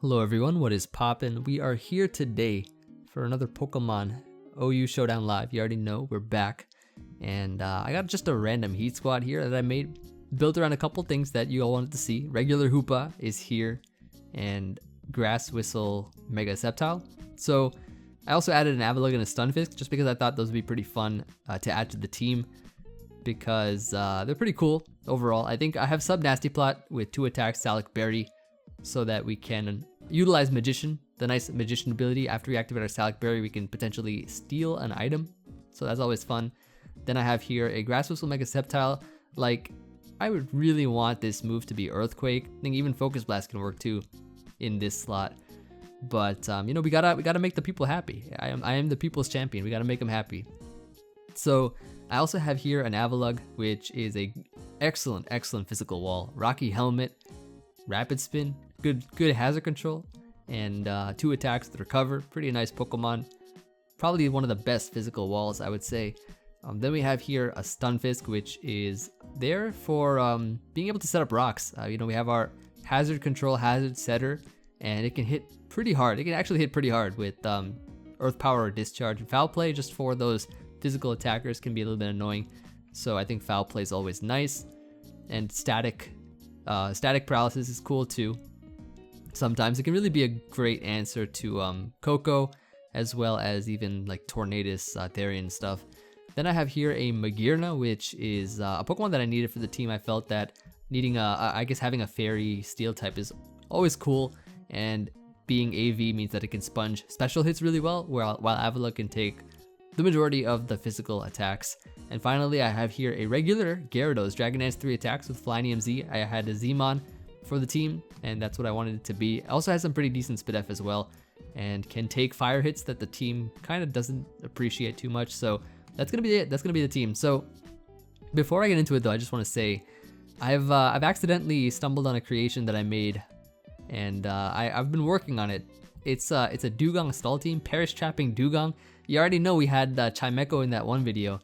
Hello everyone, what is poppin'? We are here today for another Pokemon OU Showdown Live. You already know, we're back. And I got just a random heat squad here that I made, built around a couple things that you all wanted to see. Regular Hoopa is here, and Grass Whistle Mega Sceptile. So I also added an Avalook and a Stunfisk just because I thought those would be pretty fun to add to the team, because they're pretty cool overall. I think I have sub Nasty Plot with 2 attacks, Salic Berry, so that we can utilize Magician, the nice Magician ability. After we activate our Salic Berry, we can potentially steal an item, so that's always fun. Then I have here a Grass Whistle Mega Sceptile. Like, I would really want this move to be Earthquake. I think even Focus Blast can work too in this slot. But you know, we gotta make the people happy. I am the people's champion. We gotta make them happy. So I also have here an Avalook, which is a excellent physical wall. Rocky Helmet, Rapid Spin, good hazard control, and 2 attacks with recover. Pretty nice Pokemon. Probably one of the best physical walls, I would say. Then we have here a Stunfisk, which is there for being able to set up rocks. You know, we have our hazard control, hazard setter, and it can hit pretty hard. It can actually hit pretty hard with Earth Power or Discharge. Foul Play, just for those physical attackers, can be a little bit annoying. So I think Foul Play is always nice. And Static Paralysis is cool too. Sometimes it can really be a great answer to Coco, as well as even like Tornadus, Therian stuff. Then I have here a Magearna, which is a Pokemon that I needed for the team. I felt that needing I guess having a Fairy Steel type is always cool, and being AV means that it can sponge special hits really well, while Avalook can take the majority of the physical attacks. And finally, I have here a regular Gyarados, Dragon Dance 3 attacks with Flying EMZ. I had a Zmon for the team, and that's what I wanted it to be. It also has some pretty decent Spidef as well, and can take fire hits that the team kind of doesn't appreciate too much. So that's gonna be it. That's gonna be the team. So before I get into it though, I just want to say I've accidentally stumbled on a creation that I made, and I've been working on it. It's a Dugong stall team, Perish Trapping Dugong. You already know we had Chimecho in that one video.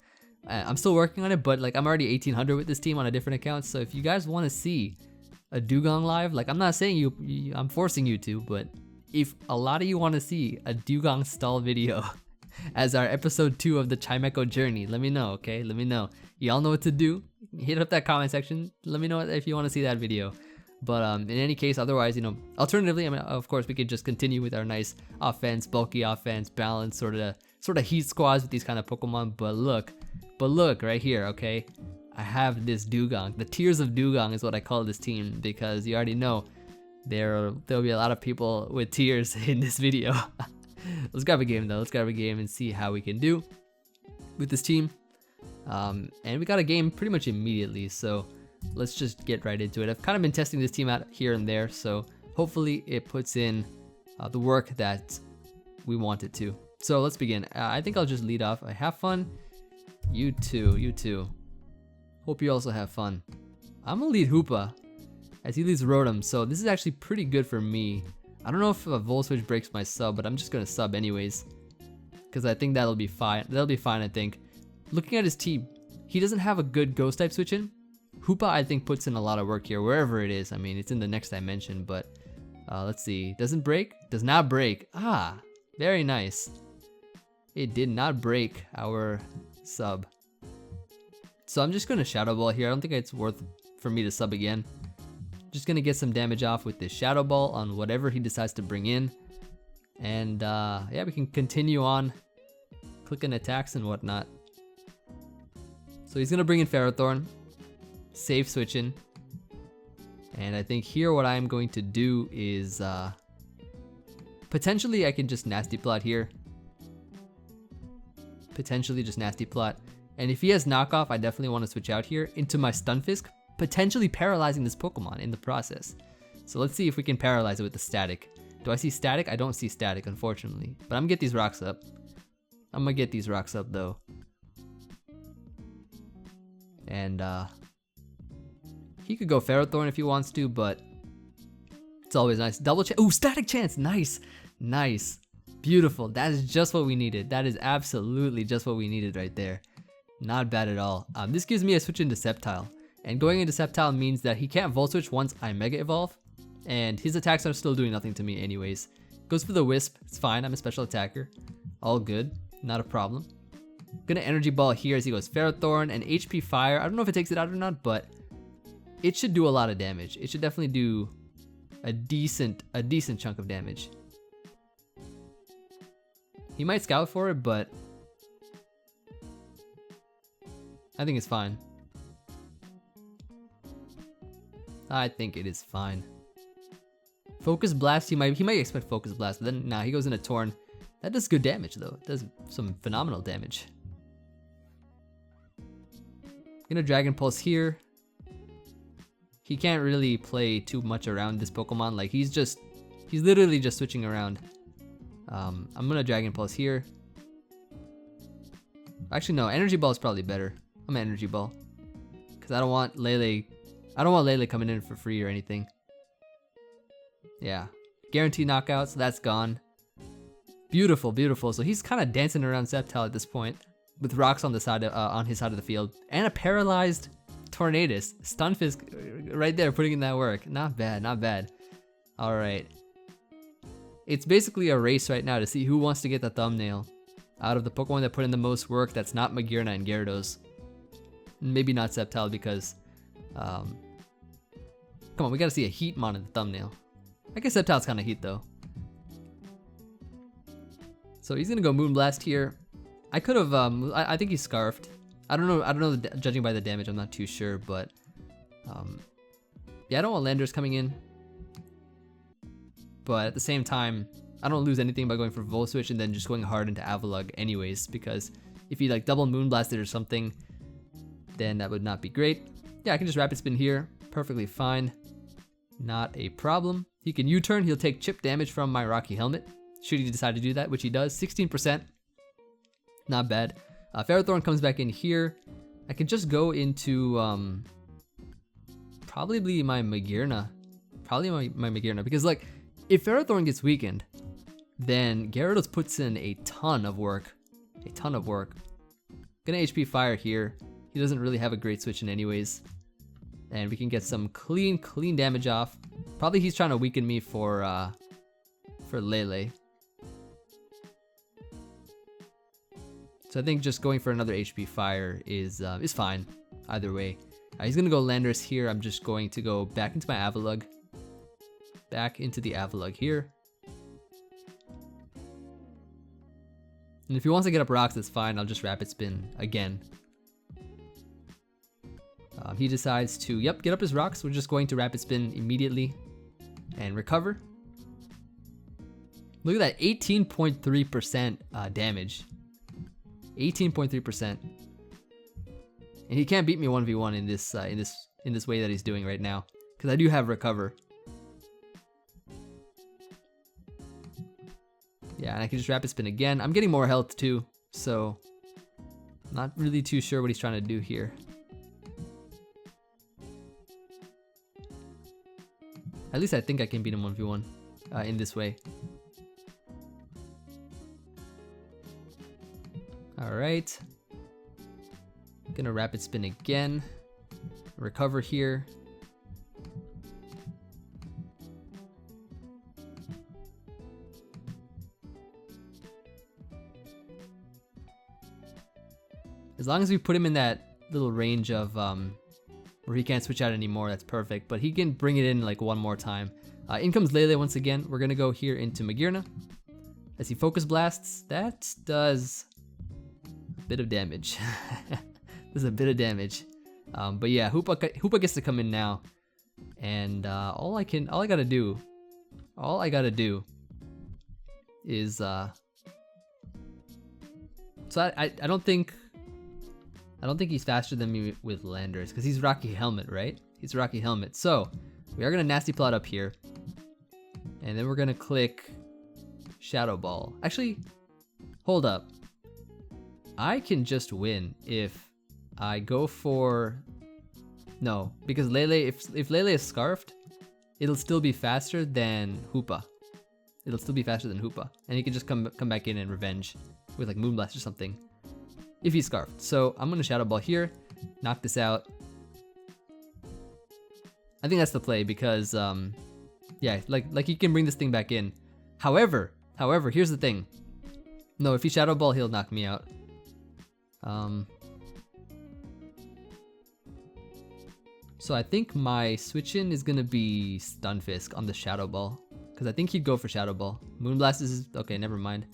I'm still working on it, but like I'm already 1800 with this team on a different account. So if you guys want to see a Dugong live, like I'm not saying I'm forcing you to, but if a lot of you want to see a Dugong stall video as our episode 2 of the Chimecho journey, let me know, okay? Let me know. Y'all know what to do. Hit up that comment section. Let me know if you want to see that video. But in any case, otherwise, you know, alternatively, I mean, of course, we could just continue with our nice offense, bulky offense, balance, sort of heat squads with these kind of Pokemon. But look right here, okay? I have this Dugong. The Tears of Dugong is what I call this team, because you already know there'll be a lot of people with tears in this video. Let's grab a game though. Let's grab a game and see how we can do with this team. And we got a game pretty much immediately, so let's just get right into it. I've kind of been testing this team out here and there, so hopefully it puts in the work that we want it to. So let's begin. I think I'll just lead off. Have fun. You too. Hope you also have fun. I'm gonna lead Hoopa as he leads Rotom, so this is actually pretty good for me. I don't know if a Volt Switch breaks my sub, but I'm just gonna sub anyways, because I think that'll be fine. That'll be fine, I think. Looking at his team, he doesn't have a good Ghost type switch in. Hoopa, I think, puts in a lot of work here, wherever it is. I mean, it's in the next dimension, but let's see. Doesn't break? Does not break. Ah, very nice. It did not break our sub. So I'm just gonna Shadow Ball here. I don't think it's worth for me to sub again. Just gonna get some damage off with this Shadow Ball on whatever he decides to bring in. And yeah, we can continue on clicking attacks and whatnot. So he's gonna bring in Ferrothorn. Safe switching. And I think here what I'm going to do is potentially I can just Nasty Plot here. Potentially just Nasty Plot. And if he has knockoff, I definitely want to switch out here into my Stunfisk, potentially paralyzing this Pokemon in the process. So let's see if we can paralyze it with the static. Do I see static? I don't see static, unfortunately. But I'm gonna get these rocks up. I'm gonna get these rocks up though. And he could go Ferrothorn if he wants to, but it's always nice. Double chance. Ooh, static chance. Nice. Nice. Beautiful. That is just what we needed. That is absolutely just what we needed right there. Not bad at all. This gives me a switch into Sceptile. And going into Sceptile means that he can't Volt Switch once I Mega Evolve. and his attacks are still doing nothing to me anyways. Goes for the Wisp, it's fine, I'm a special attacker. All good, not a problem. Gonna Energy Ball here as he goes Ferrothorn and HP Fire. I don't know if it takes it out or not, but it should do a lot of damage. It should definitely do a decent chunk of damage. He might Scout for it, but I think it's fine. I think it is fine. Focus Blast, he might expect Focus Blast, but then nah, he goes into Torn. That does good damage though. It does some phenomenal damage. Gonna Dragon Pulse here. He can't really play too much around this Pokemon. Like he's literally just switching around. I'm gonna Dragon Pulse here. Actually no, Energy Ball is probably better. I'm an Energy Ball. Cause I don't want Lele coming in for free or anything. Yeah. Guaranteed knockout, so that's gone. Beautiful, beautiful. So he's kind of dancing around Sceptile at this point, with rocks on the side on his side of the field, and a paralyzed Tornadus. Stunfisk right there, putting in that work. Not bad, not bad. All right. It's basically a race right now to see who wants to get the thumbnail out of the Pokemon that put in the most work. That's not Magearna and Gyarados. Maybe not Sceptile because, come on, we gotta see a Heatmon in the thumbnail. I guess Sceptile's kind of heat though. So he's gonna go Moonblast here. I could have, I think he's Scarfed. I don't know, judging by the damage, I'm not too sure, but, yeah, I don't want Landers coming in. But at the same time, I don't lose anything by going for Volt Switch and then just going hard into Avalook anyways, because if he like double Moonblasted or something, then that would not be great. Yeah, I can just Rapid Spin here, perfectly fine. Not a problem. He can U-turn, he'll take chip damage from my Rocky Helmet, should he decide to do that, which he does, 16%. Not bad. Ferrothorn comes back in here. I can just go into probably my Magearna. Probably my Magearna, because like, if Ferrothorn gets weakened, then Gyarados puts in a ton of work. A ton of work. Gonna HP Fire here. He doesn't really have a great switch in anyways. And we can get some clean damage off. Probably he's trying to weaken me for Lele. So I think just going for another HP Fire is fine, either way. He's gonna go Landorus here. I'm just going to go back into my Avalugg. Back into the Avalugg here. And if he wants to get up rocks, that's fine. I'll just Rapid Spin again. He decides to, yep, get up his rocks. We're just going to Rapid Spin immediately and recover. Look at that, 18.3% damage. 18.3%. And he can't beat me 1v1 in this way that he's doing right now, because I do have Recover. Yeah, and I can just Rapid Spin again. I'm getting more health too, so not really too sure what he's trying to do here. At least I think I can beat him 1v1 in this way. Alright. Gonna Rapid Spin again. Recover here. As long as we put him in that little range of where he can't switch out anymore, that's perfect. But he can bring it in like one more time. In comes Lele once again. We're gonna go here into Magearna. As he Focus Blasts, that does a bit of damage. There's a bit of damage. But yeah, Hoopa gets to come in now. And all I gotta do is so I don't think he's faster than me with Landers, because he's Rocky Helmet, right? He's Rocky Helmet. So we are gonna Nasty Plot up here, and then we're gonna click Shadow Ball. Actually, hold up. I can just win if I go for no, because Lele, if Lele is Scarfed, it'll still be faster than Hoopa. It'll still be faster than Hoopa, and he can just come back in and revenge with like Moonblast or something. If he's Scarfed. So I'm gonna Shadow Ball here, knock this out. I think that's the play, because Yeah, like he can bring this thing back in. However, here's the thing. No, if he Shadow Ball, he'll knock me out. So I think my switch in is gonna be Stunfisk on the Shadow Ball, because I think he'd go for Shadow Ball. Moonblast is okay. Never mind.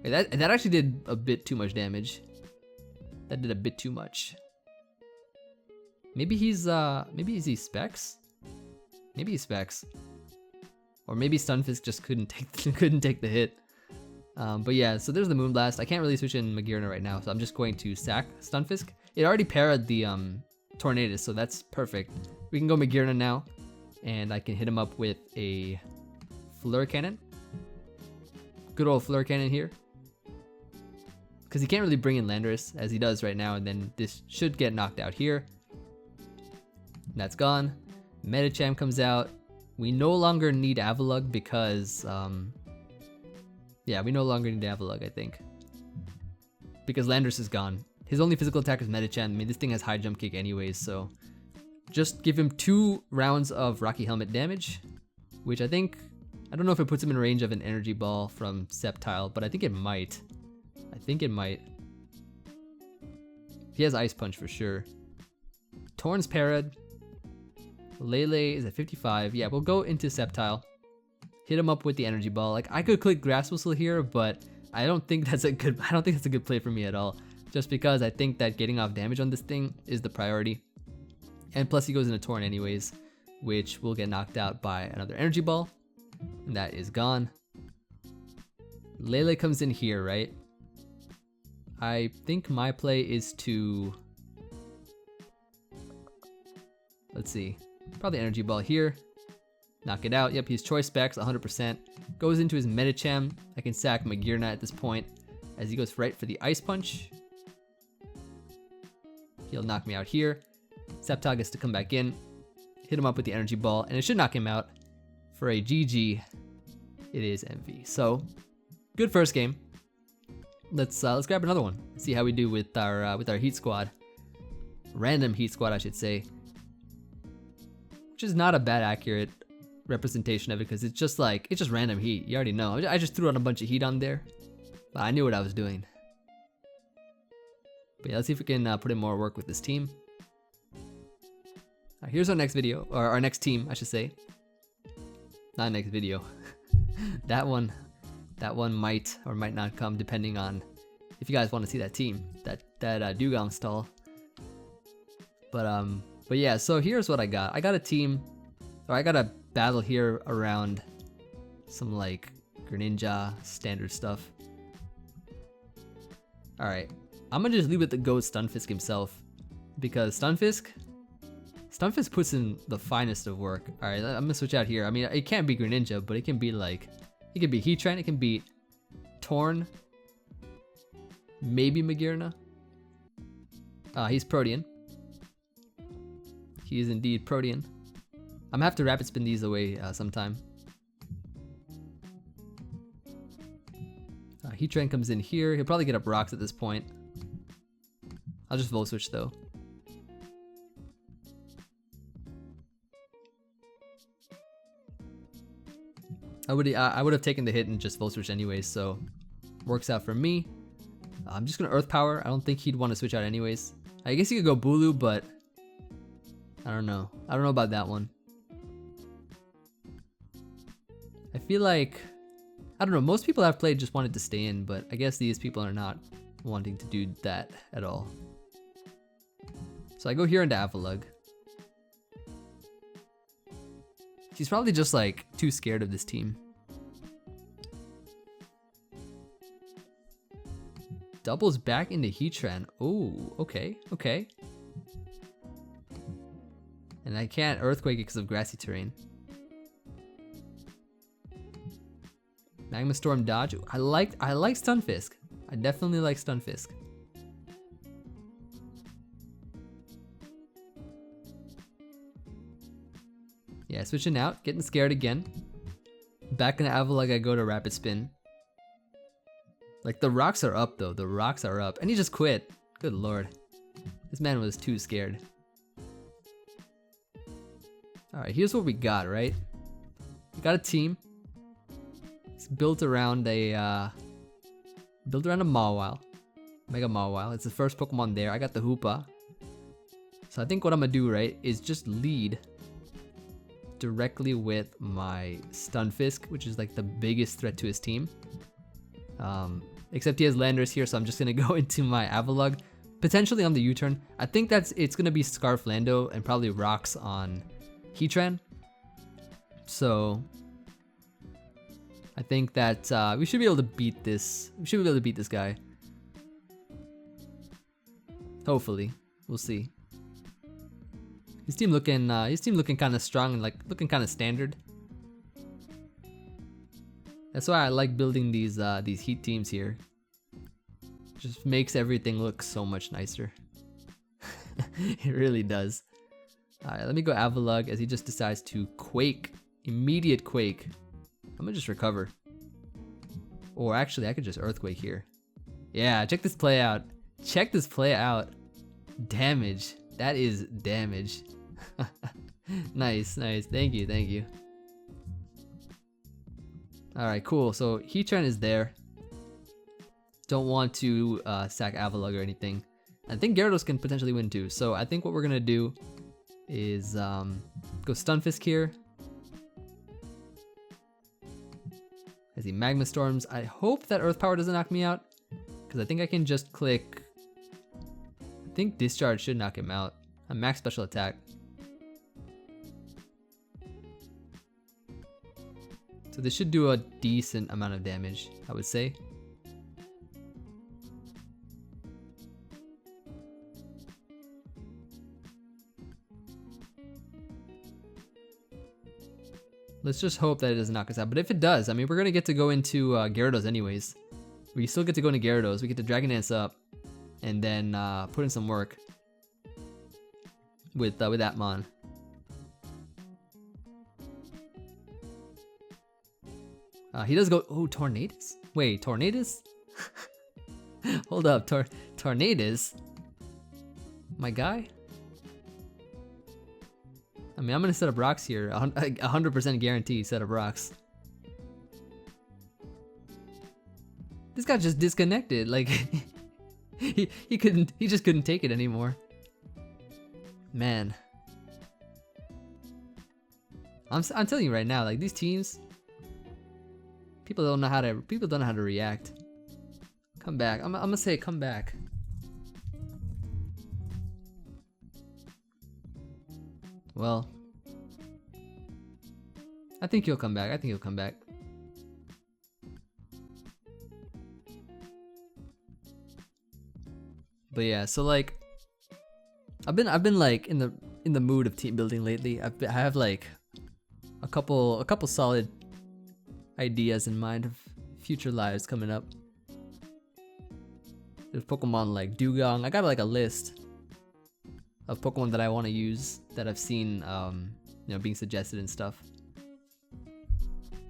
Wait, that actually did a bit too much damage. That did a bit too much. Maybe he's he Specs. Maybe he Specs. Or maybe Stunfisk just couldn't take the hit. But yeah, so there's the Moonblast. I can't really switch in Magearna right now, so I'm just going to sack Stunfisk. It already parried the Tornadus, so that's perfect. We can go Magearna now, and I can hit him up with a Fleur Cannon. Good old Fleur Cannon here. Because he can't really bring in Landorus, as he does right now, and then this should get knocked out here. That's gone. Medicham comes out. We no longer need Avalook because, yeah, we no longer need Avalook, I think. Because Landorus is gone. His only physical attack is Medicham. I mean, this thing has high jump kick anyways, so just give him 2 rounds of Rocky Helmet damage, which I think, I don't know if it puts him in range of an Energy Ball from Sceptile, but I think it might. I think it might. He has Ice Punch for sure. Torn's parried. Lele is at 55. Yeah, we'll go into Sceptile. Hit him up with the Energy Ball. Like, I could click Grass Whistle here, but I don't think that's a good play for me at all. Just because I think that getting off damage on this thing is the priority. And plus he goes into Torn anyways, which will get knocked out by another Energy Ball. And that is gone. Lele comes in here, right? I think my play is to... Let's see. Probably Energy Ball here. Knock it out. Yep, he's Choice Specs 100%. Goes into his Medicham. I can sack Magearna at this point as he goes right for the Ice Punch. He'll knock me out here. Sceptile gets to come back in. Hit him up with the Energy Ball, and it should knock him out. For a GG, it is Emvee. So, good first game. Let's grab another one. See how we do with our Heat Squad. Random Heat Squad, I should say. Which is not a bad accurate representation of it, because it's just random heat. You already know. I just threw out a bunch of heat on there, but I knew what I was doing. But yeah, let's see if we can put in more work with this team. Here's our next video, or our next team, I should say. Not next video. that one might or might not come, depending on if you guys want to see that team, that Dugong stall. But yeah, so here's what I got. I got a team, or I got a battle here around some like Greninja standard stuff. All right, I'm gonna just leave it to go Stunfisk himself, because Stunfisk puts in the finest of work. All right, I'm gonna switch out here. I mean, it can't be Greninja, but it can be like, it can be Heatran, it can be Torn, maybe Magearna. He's Protean. He is indeed Protean. I'm gonna have to Rapid Spin these away sometime. Heatran comes in here. He'll probably get up rocks at this point. I'll just Volt Switch though. I would have taken the hit and just Volt Switch anyways, so works out for me. I'm just gonna Earth Power. I don't think he'd want to switch out anyways. I guess he could go Bulu, but I don't know. I don't know about that one. I feel like, I don't know, most people I've played just wanted to stay in, but I guess these people are not wanting to do that at all. So I go here into Avalook. He's probably just like too scared of this team. Doubles back into Heatran. Oh, okay, okay. And I can't Earthquake because of grassy terrain. Magma Storm dodge. I like Stunfisk. I definitely like Stunfisk. Yeah, switching out, getting scared again. Back into Avalook, I go to Rapid Spin. Like, the rocks are up though, the rocks are up. And he just quit. Good lord. This man was too scared. Alright, here's what we got, right? got a team. It's built around a Mawile. Mega Mawile. It's the first Pokemon there. I got the Hoopa. So I think what I'm gonna do, right, is just lead directly with my Stunfisk, which is like the biggest threat to his team. Except he has Landers here, so I'm just gonna go into my Avalook, potentially on the U-turn. I think it's gonna be Scarf Lando and probably Rocks on Heatran. So I think that we should be able to beat this. We should be able to beat this guy. Hopefully, we'll see. His team looking kind of strong and like looking kind of standard. That's why I like building these heat teams here. Just makes everything look so much nicer. It really does. Alright, let me go Avalook as he just decides to Quake. Immediate Quake. I'm gonna just recover. Or actually, I could just Earthquake here. Yeah, check this play out. Check this play out. Damage. That is damage. Nice, nice. Thank you, thank you. Alright, cool. So Heatran is there. Don't want to sack Avalook or anything. I think Gyarados can potentially win too. So I think what we're gonna do is go Stunfisk here. As he Magma Storms. I hope that Earth Power doesn't knock me out, because I think I can just click. I think Discharge should knock him out. A max special attack. So this should do a decent amount of damage, I would say. Let's just hope that it doesn't knock us out. But if it does, I mean, we're gonna get to go into Gyarados anyways. We still get to go into Gyarados. We get to Dragon Dance up, and then put in some work with that Mon. He does go. Oh, Tornadus? Wait, Tornadus? Hold up, Tornadus? My guy? I mean, I'm gonna set up rocks here. 100% guarantee set up rocks. This guy just disconnected. Like he just couldn't take it anymore. Man, I'm telling you right now, like these teams, people don't know how to react. Come back. I'm gonna say come back. Well, I think he'll come back. But yeah, so like, I've been like in the mood of team building lately. I have like a couple solid ideas in mind of future lives coming up. There's Pokemon like Dugong. I got like a list of Pokemon that I want to use that I've seen, you know, being suggested and stuff.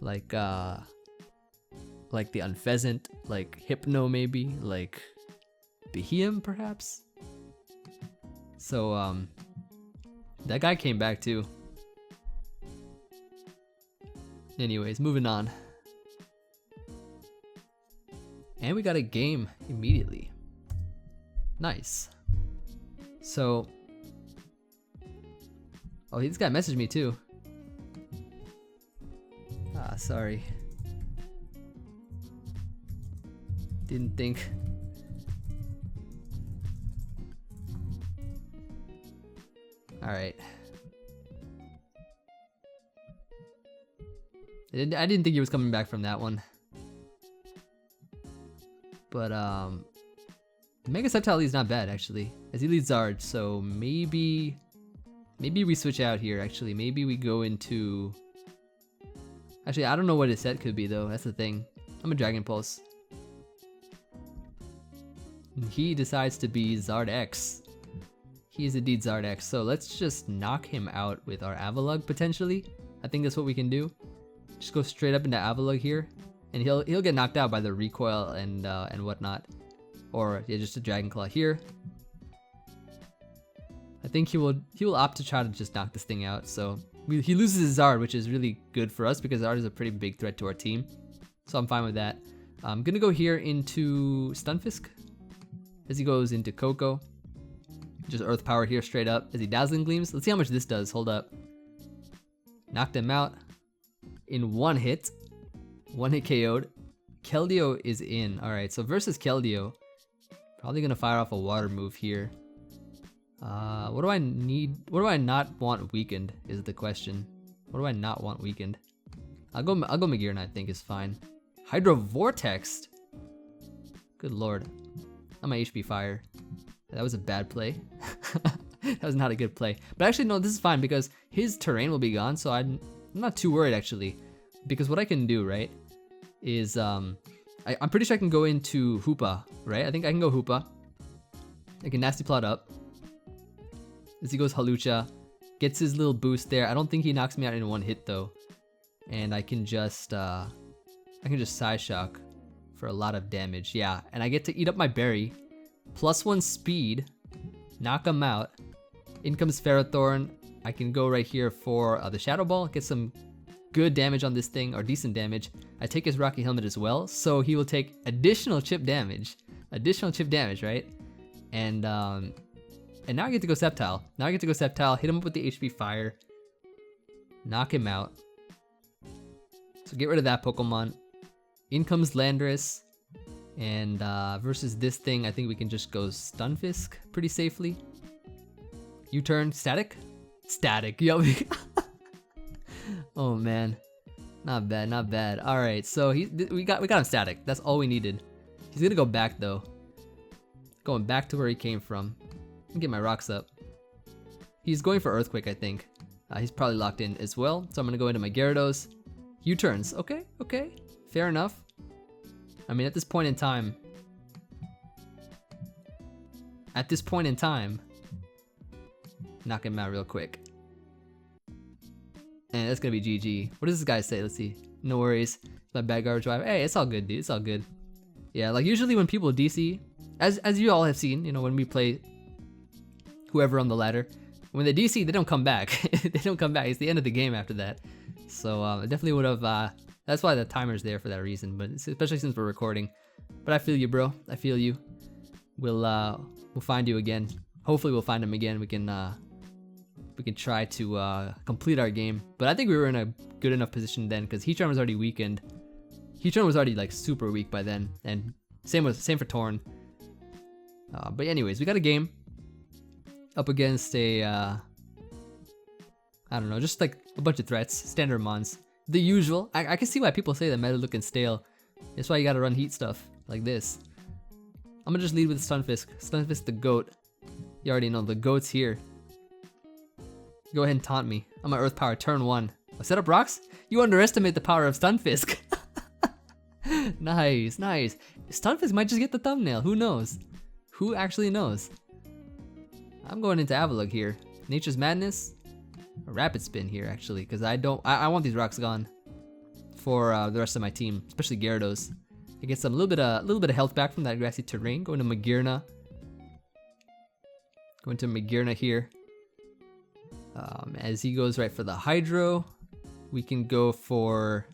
Like the Unpheasant, like Hypno maybe, like Behemoth perhaps. So that guy came back too. Anyways, moving on. And we got a game immediately. Nice. So, oh, this guy messaged me too. Ah, sorry. Didn't think. Alright. I didn't think he was coming back from that one. But Mega Sceptile is not bad actually, as he leads Zard, so maybe we switch out here actually. Maybe we go into, actually I don't know what his set could be though, that's the thing. I'm a Dragon Pulse. And he decides to be Zard X. He is indeed Zard X, so let's just knock him out with our Avalook potentially. I think that's what we can do. Just go straight up into Avalook here, and he'll get knocked out by the recoil and whatnot. Or yeah, just a Dragon Claw here. I think he will opt to try to just knock this thing out, so he loses his Zard, which is really good for us because Zard is a pretty big threat to our team. So I'm fine with that. I'm gonna go here into Stunfisk as he goes into Coco. Just Earth Power here straight up as he Dazzling Gleams. Let's see how much this does. Hold up. Knocked him out in one hit. One hit KO'd. Keldeo is in. Alright, so versus Keldeo, probably gonna fire off a water move here. What do I need? What do I not want weakened is the question. What do I not want weakened? I'll go Magirna, I think is fine. Hydro Vortex. Good lord. On my HP fire. That was a bad play. That was not a good play. But actually no, this is fine because his terrain will be gone, so I'm not too worried actually. Because what I can do, right, is I'm pretty sure I can go into Hoopa, right? I think I can go Hoopa. I can Nasty Plot up. As he goes Halucha, gets his little boost there. I don't think he knocks me out in one hit though. And I can just Psyshock for a lot of damage. Yeah, and I get to eat up my berry. +1 speed, knock him out. In comes Ferrothorn. I can go right here for the Shadow Ball, get some good damage on this thing, or decent damage. I take his Rocky Helmet as well, so he will take additional chip damage. Additional chip damage, right? And now I get to go Sceptile. Now I get to go Sceptile, hit him up with the HP Fire, knock him out. So get rid of that Pokemon. In comes Landorus. And versus this thing, I think we can just go Stunfisk pretty safely. U-turn, static? Static, yo. Oh man, not bad, not bad. All right, so we got him static. That's all we needed. He's gonna go back though. Going back to where he came from. Let me get my rocks up. He's going for Earthquake, I think. He's probably locked in as well. So I'm gonna go into my Gyarados. U-turns, okay, fair enough. I mean, at this point in time, knock him out real quick. And that's gonna be GG. What does this guy say? Let's see. No worries. My bad garbage drive. Hey, it's all good, dude. It's all good. Yeah, like usually when people DC, as you all have seen, you know, when we play whoever on the ladder, when they DC, they don't come back. They don't come back. It's the end of the game after that. So I definitely would have. That's why the timer's there for that reason. But especially since we're recording. But I feel you, bro. I feel you. We'll find you again. Hopefully we'll find him again. We can try to complete our game. But I think we were in a good enough position then because Heatran was already weakened. Heatran was already like super weak by then, and same for Torn. But anyways, we got a game up against a I don't know, just like a bunch of threats, standard mons, the usual. I can see why people say that meta looking stale. That's why you gotta run heat stuff like this. I'm gonna just lead with Stunfisk. Stunfisk the goat. You already know the goat's here. Go ahead and taunt me. I'm an Earth Power turn 1. Set up rocks? You underestimate the power of Stunfisk. Nice, nice. Stunfisk might just get the thumbnail. Who knows? Who actually knows? I'm going into Avalook here. Nature's Madness. A Rapid Spin here actually, because I want these rocks gone for the rest of my team, especially Gyarados. I get some little bit of health back from that grassy terrain. Going to Magirna. Going to Magirna here. As he goes right for the Hydro, we can go for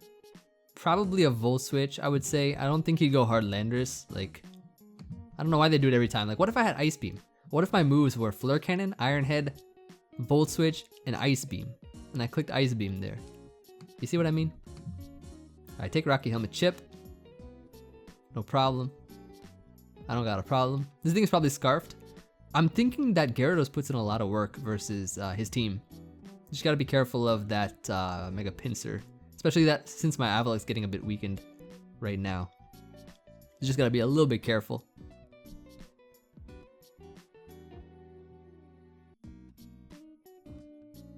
probably a Volt Switch, I would say. I don't think he'd go hard Landorus. Like, I don't know why they do it every time. Like, what if I had Ice Beam? What if my moves were Flare Cannon, Iron Head, Volt Switch, and Ice Beam? And I clicked Ice Beam there. You see what I mean? Alright, take Rocky Helmet Chip. No problem. I don't got a problem. This thing is probably Scarfed. I'm thinking that Gyarados puts in a lot of work versus his team. Just gotta be careful of that Mega Pinsir. Especially that since my Avalook's getting a bit weakened right now. You just gotta be a little bit careful.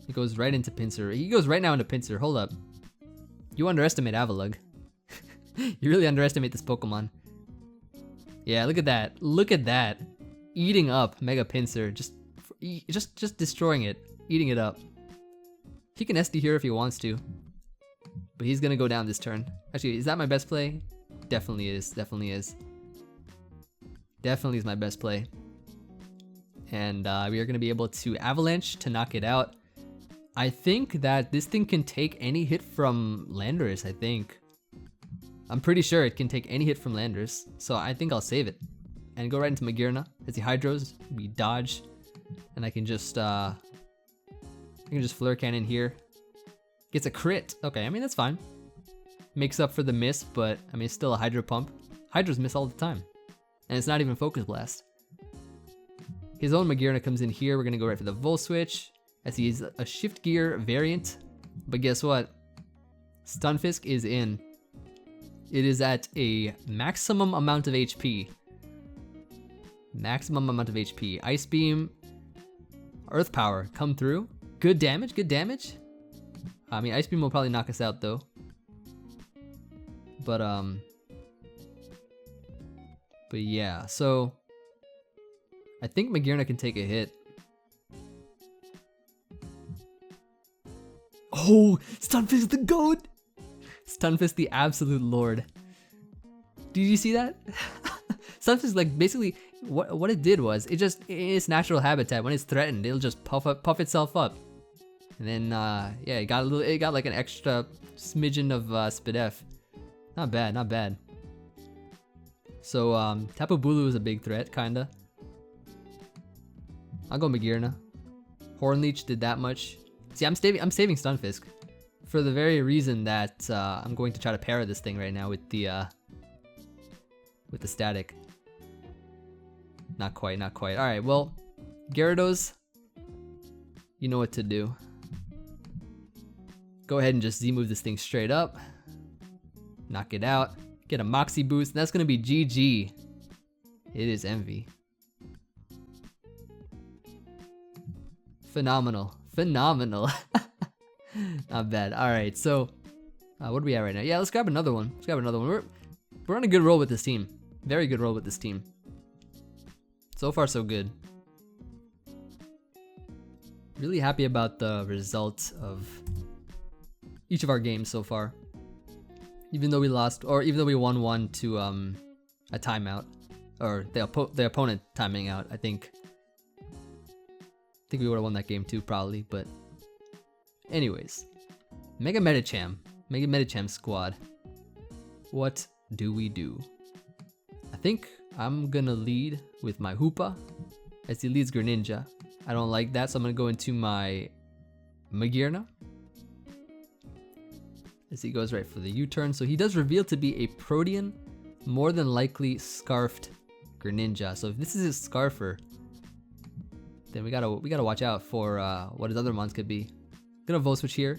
He goes right into Pinsir. He goes right now into Pinsir. Hold up. You underestimate Avalook. You really underestimate this Pokemon. Yeah, look at that. Look at that. Eating up Mega Pinsir. Just destroying it. Eating it up. He can SD here if he wants to. But he's gonna go down this turn. Actually, is that my best play? Definitely is. Definitely is. Definitely is my best play. And we are gonna be able to Avalanche to knock it out. I think that this thing can take any hit from Landers, I think. I'm pretty sure it can take any hit from Landers, so I think I'll save it. And go right into Magearna. As he hydros, we dodge. And I can just Flare Cannon here. Gets a crit. Okay, I mean, that's fine. Makes up for the miss, but I mean, it's still a Hydro Pump. Hydros miss all the time. And it's not even Focus Blast. His own Magearna comes in here. We're gonna go right for the Volt Switch, as he's a Shift Gear variant. But guess what? Stunfisk is in. It is at a maximum amount of HP. Maximum amount of HP. Ice Beam, Earth Power, come through. Good damage, good damage. I mean, Ice Beam will probably knock us out though. But yeah, so I think Magearna can take a hit. Oh, Stunfisk the GOAT! Stunfisk the absolute lord. Did you see that? Stunfisk, like, basically what it did was, it just, in its natural habitat, when it's threatened, it'll just puff itself up. And then yeah, it got like an extra smidgen of Speed F. Not bad, not bad. So Tapu Bulu is a big threat, kinda. I'll go Magearna. Hornleech did that much. See, I'm saving Stunfisk for the very reason that I'm going to try to para this thing right now with the static. Not quite, not quite. All right, well, Gyarados, you know what to do. Go ahead and just Z-move this thing straight up. Knock it out. Get a Moxie boost, and that's gonna be GG. It is Emvee. Phenomenal. Phenomenal. Not bad. Alright, so what are we at right now? Yeah, let's grab another one. Let's grab another one. We're on a good roll with this team. Very good roll with this team. So far, so good. Really happy about the results of each of our games so far. Even though we lost, or even though we won one to a timeout, or the opponent timing out, I think we would have won that game too, probably. But anyways, Mega Medicham squad. What do we do? I think I'm gonna lead with my Hoopa, as he leads Greninja. I don't like that, so I'm gonna go into my Magearna, as he goes right for the U-turn. So he does reveal to be a Protean, more than likely Scarfed Greninja. So if this is his Scarfer, then we gotta watch out for what his other mons could be. Gonna Volt Switch here,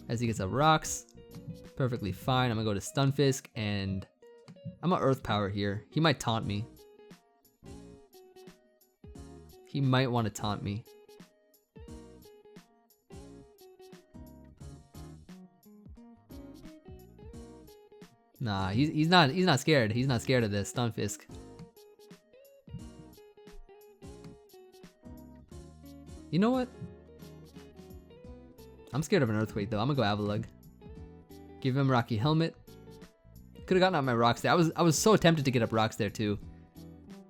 as he gets up Rocks. Perfectly fine. I'm gonna go to Stunfisk, and I'm gonna Earth Power here. He might taunt me. He might want to taunt me. Nah, he's not scared. He's not scared of this Stunfisk. You know what? I'm scared of an Earthquake though. I'm gonna go Avalook. Give him Rocky Helmet. Could have gotten out my Rocks there. I was so tempted to get up Rocks there too,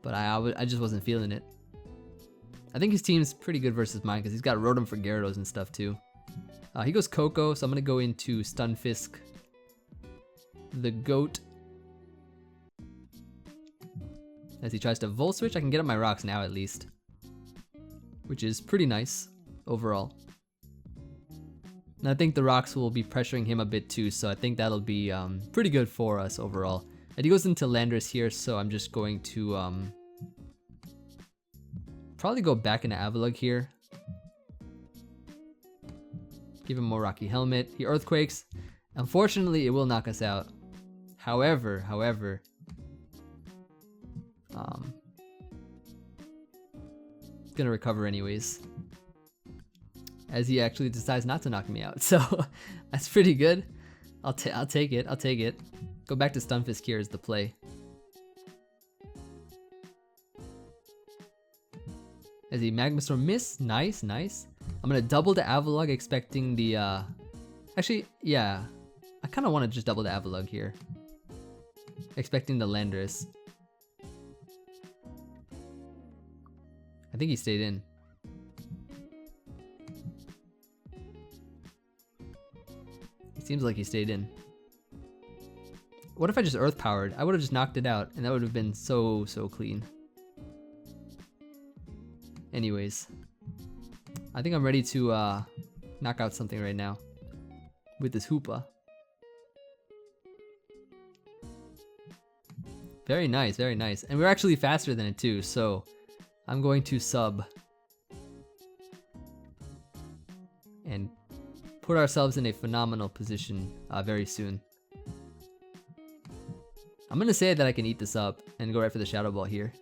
but I just wasn't feeling it. I think his team's pretty good versus mine because he's got Rotom for Gyarados and stuff too. He goes Coco, so I'm gonna go into Stunfisk the GOAT. As he tries to Volt Switch, I can get up my Rocks now at least, which is pretty nice overall. And I think the Rocks will be pressuring him a bit too, so I think that'll be pretty good for us overall. And he goes into Landers here, so I'm just going to probably go back into Avalook here. Give him more Rocky Helmet. He Earthquakes. Unfortunately, it will knock us out. However, it's gonna recover anyways, as he actually decides not to knock me out. So that's pretty good. I'll take it. I'll take it. Go back to Stunfisk here is the play. As he Magma Storm miss. Nice, nice. I'm gonna double the Avalook, expecting the actually, yeah, I kind of want to just double the Avalook here, expecting the Landorus. I think he stayed in. Seems like he stayed in. What if I just earth powered? I would have just knocked it out and that would have been so clean. Anyways, I think I'm ready to knock out something right now with this hoopa. Very nice, very nice. And we're actually faster than it too, so I'm going to sub and put ourselves in a phenomenal position very soon. I'm gonna say that I can eat this up and go right for the Shadow Ball here.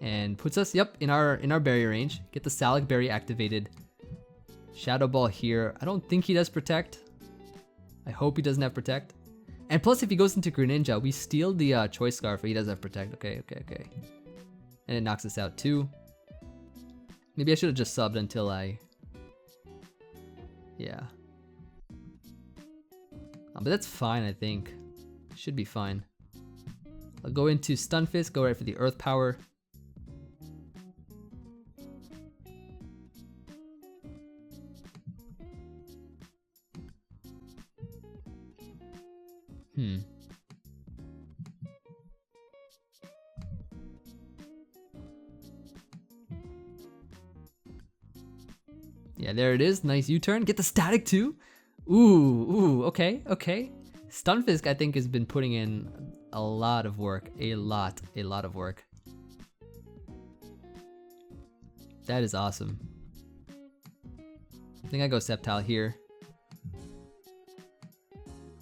And puts us, yep, in our berry range. Get the Salic Berry activated. Shadow Ball here. I don't think he does Protect. I hope he doesn't have Protect. And plus, if he goes into Greninja, we steal the Choice Scarf, but he does have Protect. Okay. And it knocks us out too. Maybe I should have just subbed until I... Yeah. But that's fine, I think. Should be fine. I'll go into Stunfisk, go right for the Earth Power. Yeah, there it is. Nice U-turn. Get the static too. Ooh, okay. Stunfisk, I think, has been putting in a lot of work. A lot of work. That is awesome. I think I go Sceptile here.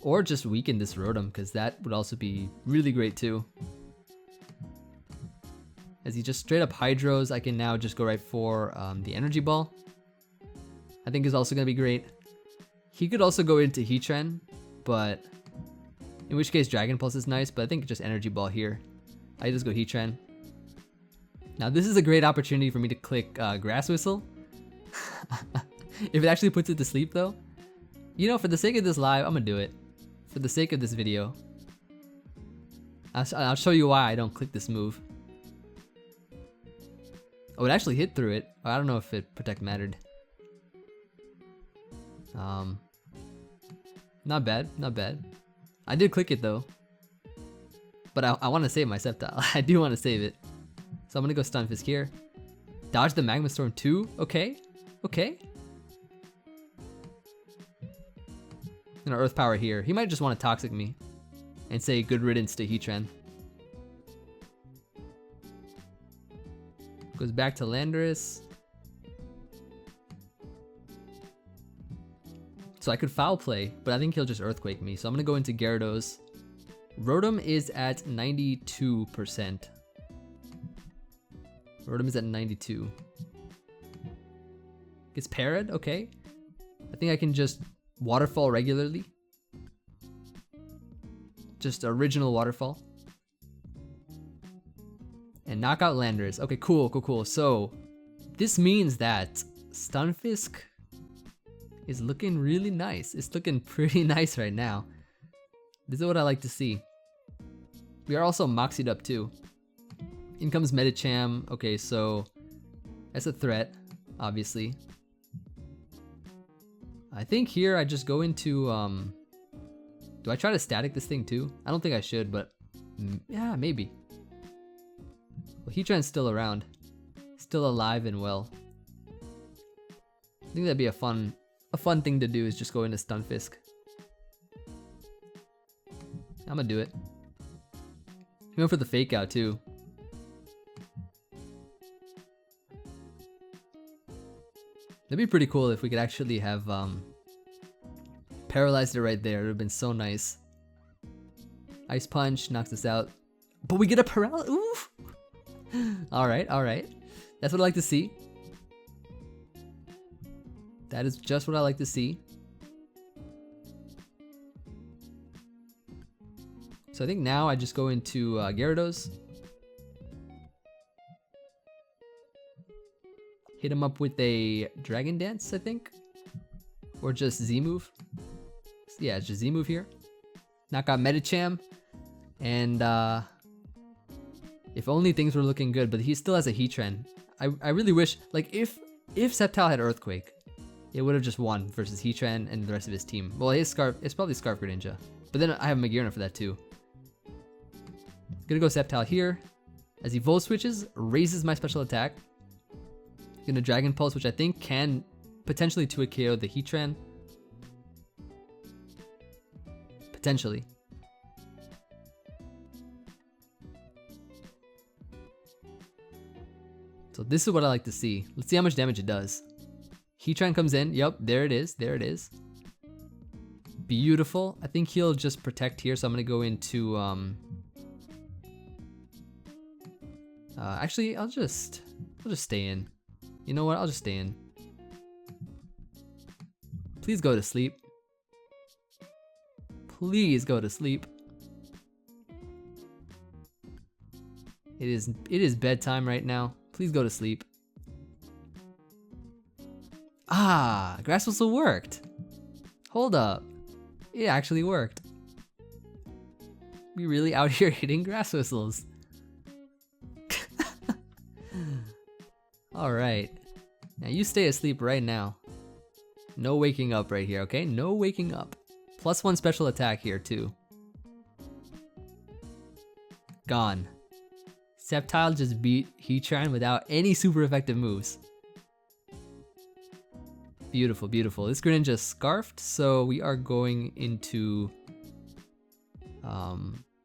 Or just weaken this Rotom, because that would also be really great too. As he just straight up Hydros, I can now just go right for the Energy Ball. I think is also going to be great. He could also go into Heatran, but in which case Dragon Pulse is nice, but I think just Energy Ball here. I just go Heatran. Now this is a great opportunity for me to click Grass Whistle. If it actually puts it to sleep though. You know, for the sake of this live, I'm gonna do it. For the sake of this video. I'll show you why I don't click this move. Oh, it actually hit through it. I don't know if it Protect mattered. Not bad. I did click it though. But I want to save my Sceptile. I do want to save it. So I'm gonna go Stunfisk here. Dodge the Magma Storm too? Okay. And Earth Power here. He might just want to Toxic me and say good riddance to Heatran. Goes back to Landorus. So I could Foul Play, but I think he'll just Earthquake me. So I'm gonna go into Gyarados. Rotom is at 92%. Rotom is at 92. Gets parried, okay. I think I can just Waterfall regularly. Just original Waterfall. And knock out Landorus. Okay, cool. So this means that Stunfisk is looking really nice. It's looking pretty nice right now. This is what I like to see. We are also Moxied up too. In comes Medicham. Okay, so that's a threat, obviously. I think here I just go into, do I try to static this thing too? I don't think I should, but yeah, maybe. Well, Heatran's still around. Still alive and well. I think that'd be a fun thing to do is just go into Stunfisk. I'm gonna do it. I'm going for the Fake Out too. That'd be pretty cool if we could actually have paralyzed it right there. It would have been so nice. Ice Punch knocks us out. But we get a paralysis. Oof! Alright. That's what I like to see. That is just what I like to see. So I think now I just go into Gyarados. Hit him up with a Dragon Dance, I think. Or just Z-move. Yeah, it's just Z-move here. Knock out Medicham. And if only things were looking good, but he still has a Heatran. I really wish, like if Sceptile had Earthquake, it would have just won versus Heatran and the rest of his team. Well, his Scarf, it's probably Scarf Greninja. But then I have Magearna for that too. Gonna go Sceptile here. As he Volt Switches, raises my special attack. Gonna Dragon Pulse, which I think can potentially 2 KO the Heatran. Potentially. So this is what I like to see. Let's see how much damage it does. Heatran comes in. Yep, there it is. There it is. Beautiful. I think he'll just protect here, so I'm gonna go into actually I'll just stay in. You know what? I'll just stay in. Please go to sleep. Please go to sleep. It is bedtime right now. Please go to sleep. Ah, Grass Whistle worked. Hold up. It actually worked. We really out here hitting Grass Whistles. Alright. Now you stay asleep right now. No waking up right here, okay? No waking up. +1 special attack here too. Gone. Sceptile just beat Heatran without any super effective moves. Beautiful, beautiful. This Greninja is Scarfed, so we are going into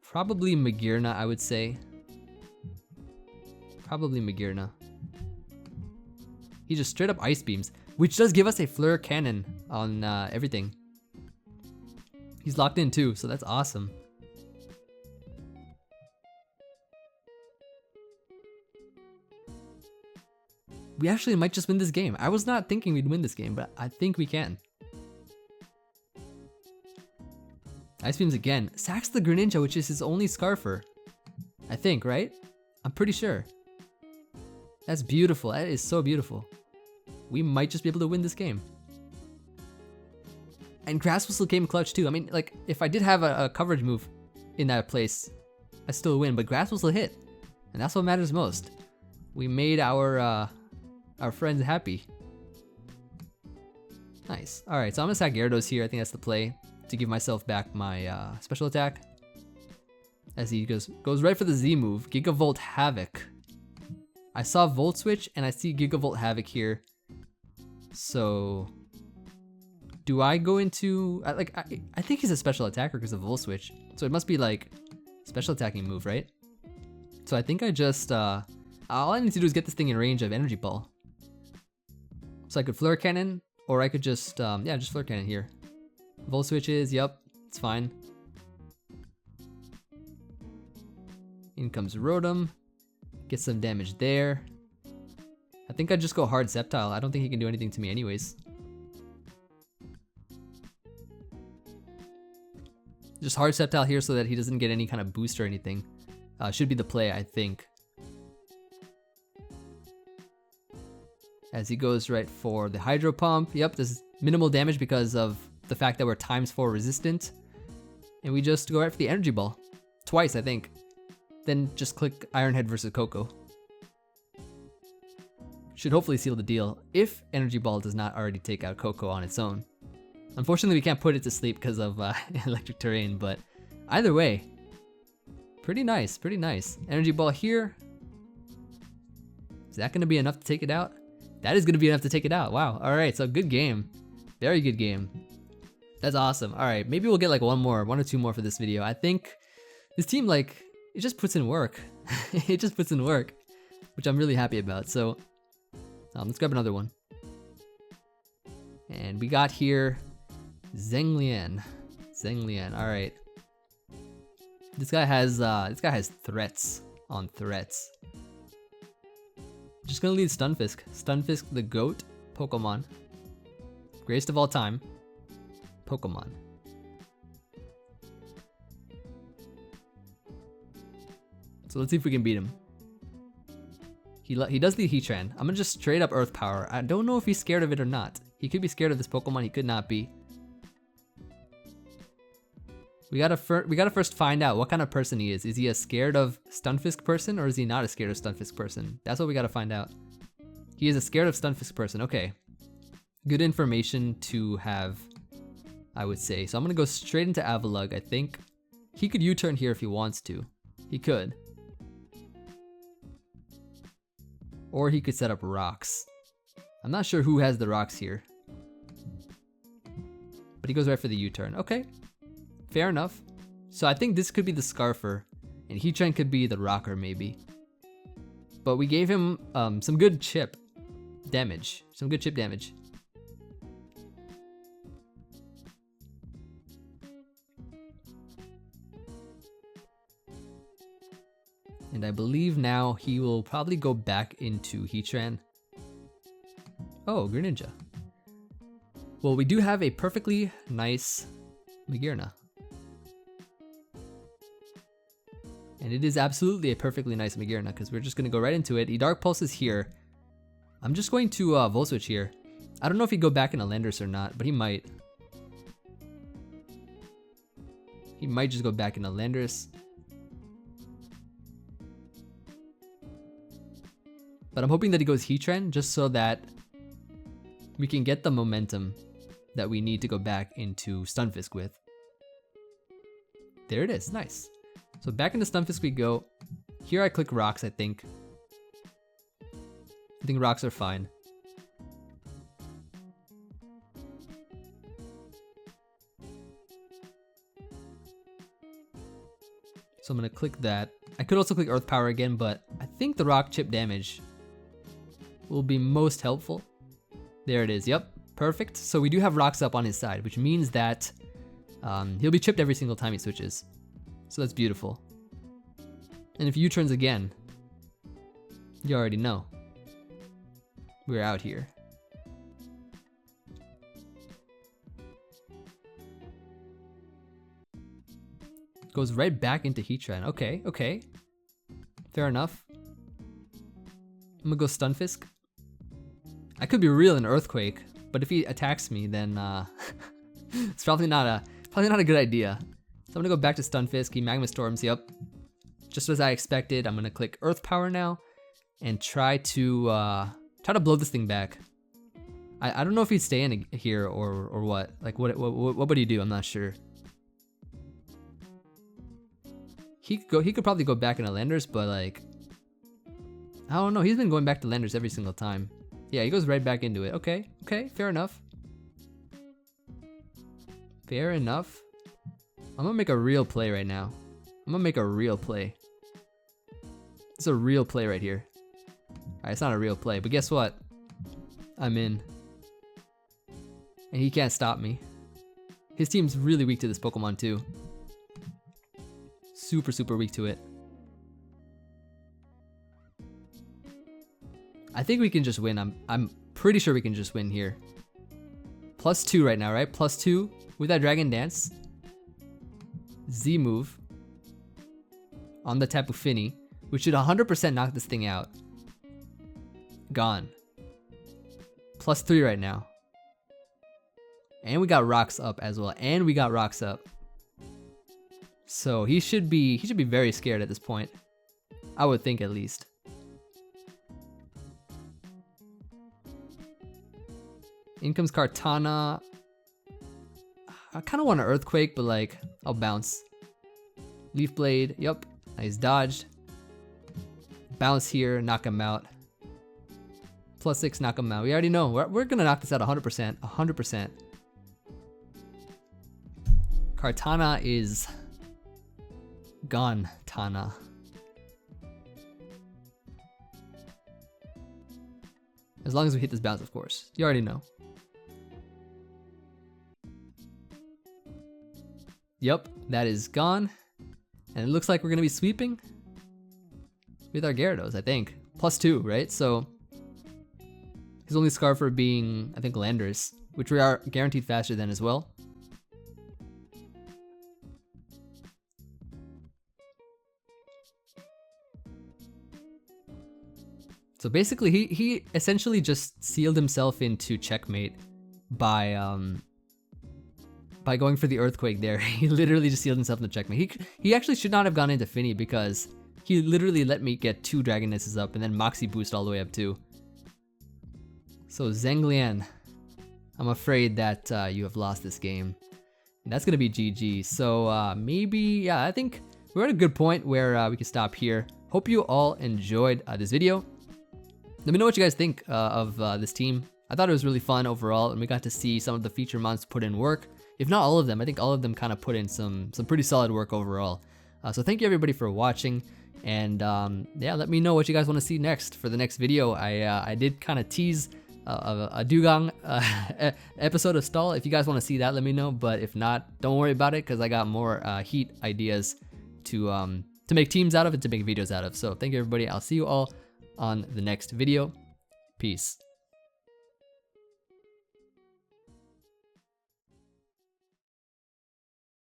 probably Magearna, I would say. Probably Magearna. He just straight up Ice Beams, which does give us a Fleur Cannon on everything. He's locked in too, so that's awesome. We actually might just win this game. I was not thinking we'd win this game, but I think we can. Ice Beams again. Sacks the Greninja, which is his only Scarfer. I think, right? I'm pretty sure. That's beautiful. That is so beautiful. We might just be able to win this game. And Grass Whistle came clutch too. I mean, like, if I did have a coverage move in that place, I still win, but Grass Whistle hit. And that's what matters most. We made our friends happy. Nice. Alright, so I'm gonna sack Gyarados here. I think that's the play to give myself back my special attack. As he goes right for the Z move. Gigavolt Havoc. I saw Volt Switch and I see Gigavolt Havoc here. So do I go into I think he's a special attacker because of Volt Switch. So it must be like special attacking move, right? So I think I just all I need to do is get this thing in range of Energy Ball. So I could Fleur Cannon, or I could just yeah, just Fleur Cannon here. Volt Switches, yep, it's fine. In comes Rotom. Get some damage there. I think I'd just go hard Sceptile. I don't think he can do anything to me anyways. Just hard Sceptile here so that he doesn't get any kind of boost or anything. Should be the play, I think. As he goes right for the Hydro Pump. Yep, this is minimal damage because of the fact that we're ×4 resistant. And we just go right for the Energy Ball. Twice, I think. Then just click Iron Head versus Coco. Should hopefully seal the deal if Energy Ball does not already take out Coco on its own. Unfortunately, we can't put it to sleep because of Electric Terrain, but either way, pretty nice, pretty nice. Energy Ball here. Is that going to be enough to take it out? That is going to be enough to take it out. Wow. All right, so good game. Very good game. That's awesome. All right, maybe we'll get like one or two more for this video. I think this team, like, it just puts in work. It just puts in work, which I'm really happy about. So let's grab another one. And we got here Zenglian. Zenglian. All right. This guy has threats on threats. Just gonna lead Stunfisk. Stunfisk, the GOAT Pokemon. Greatest of all time. Pokemon. So let's see if we can beat him. He does the Heatran. I'm gonna just straight up Earth Power. I don't know if he's scared of it or not. He could be scared of this Pokemon. He could not be. We gotta first find out what kind of person he is. Is he a scared of Stunfisk person or is he not a scared of Stunfisk person? That's what we gotta find out. He is a scared of Stunfisk person. Okay. good information to have, I would say. So I'm gonna go straight into Avalook. I think he could U-turn here if he wants to. He could. Or he could set up rocks. I'm not sure who has the rocks here. But he goes right for the U-turn. Okay, fair enough. So I think this could be the Scarfer, and Heatran could be the Rocker maybe. But we gave him some good chip damage. Some good chip damage. And I believe now he will probably go back into Heatran. Oh, Greninja. Well, we do have a perfectly nice Magearna. And it is absolutely a perfectly nice Magearna because we're just going to go right into it. He Dark Pulses here. I'm just going to Volt Switch here. I don't know if he'd go back into Landorus or not, but he might. He might just go back into Landorus. But I'm hoping that he goes Heatran just so that we can get the momentum that we need to go back into Stunfisk with. There it is, nice. So back into Stunfisk we go. Here I click rocks, I think. I think rocks are fine. So I'm gonna click that. I could also click Earth Power again, but I think the rock chip damage will be most helpful. There it is, yep, perfect. So we do have rocks up on his side, which means that he'll be chipped every single time he switches. So that's beautiful. And if he U-turns again, you already know. We're out here. Goes right back into Heatran. Okay, okay. Fair enough. I'm gonna go Stunfisk. I could be real in Earthquake, but if he attacks me, then it's probably not a good idea. So I'm gonna go back to Stunfisk. He Magma Storms. Yep, just as I expected. I'm gonna click Earth Power now and try to blow this thing back. I don't know if he'd stay in here or what. Like what would he do? I'm not sure. He could probably go back into Landorus, but like I don't know. He's been going back to Landorus every single time. Yeah, he goes right back into it. Okay, okay, fair enough. Fair enough. I'm gonna make a real play right now. I'm gonna make a real play. It's a real play right here. Alright, it's not a real play, but guess what? I'm in. And he can't stop me. His team's really weak to this Pokemon too. Super, super weak to it. I think we can just win. I'm pretty sure we can just win here. +2 right now, right? +2 with that Dragon Dance. Z move on the Tapu Fini, which should 100% knock this thing out. Gone. +3 right now. And we got rocks up as well. And we got rocks up. So he should be very scared at this point. I would think at least. In comes Kartana. I kind of want an Earthquake, but like, I'll bounce. Leaf Blade, yep, nice dodged. Bounce here, knock him out. +6, knock him out. We already know, we're gonna knock this out 100%, 100%. Kartana is gone, Tana. As long as we hit this bounce, of course. You already know. Yep, that is gone. And it looks like we're gonna be sweeping with our Gyarados, I think. +2, right? So his only Scarfer being, I think, Landorus, which we are guaranteed faster than as well. So basically, he essentially just sealed himself into checkmate by going for the Earthquake there. He literally just sealed himself into checkmate. He actually should not have gone into Fini because he literally let me get 2 Dragon Dances up and then Moxie boost all the way up too. So Zanglian I'm afraid that you have lost this game. And that's gonna be GG. So maybe, yeah, I think we're at a good point where we can stop here. Hope you all enjoyed this video. Let me know what you guys think of this team. I thought it was really fun overall, and we got to see some of the feature mons put in work. If not all of them, I think all of them kind of put in some pretty solid work overall. So thank you everybody for watching, and yeah, let me know what you guys want to see next for the next video. I did kind of tease a Dugang episode of Stall. If you guys want to see that, let me know. But if not, don't worry about it, because I got more Heat ideas to make teams out of and to make videos out of. So thank you everybody. I'll see you all on the next video. Peace.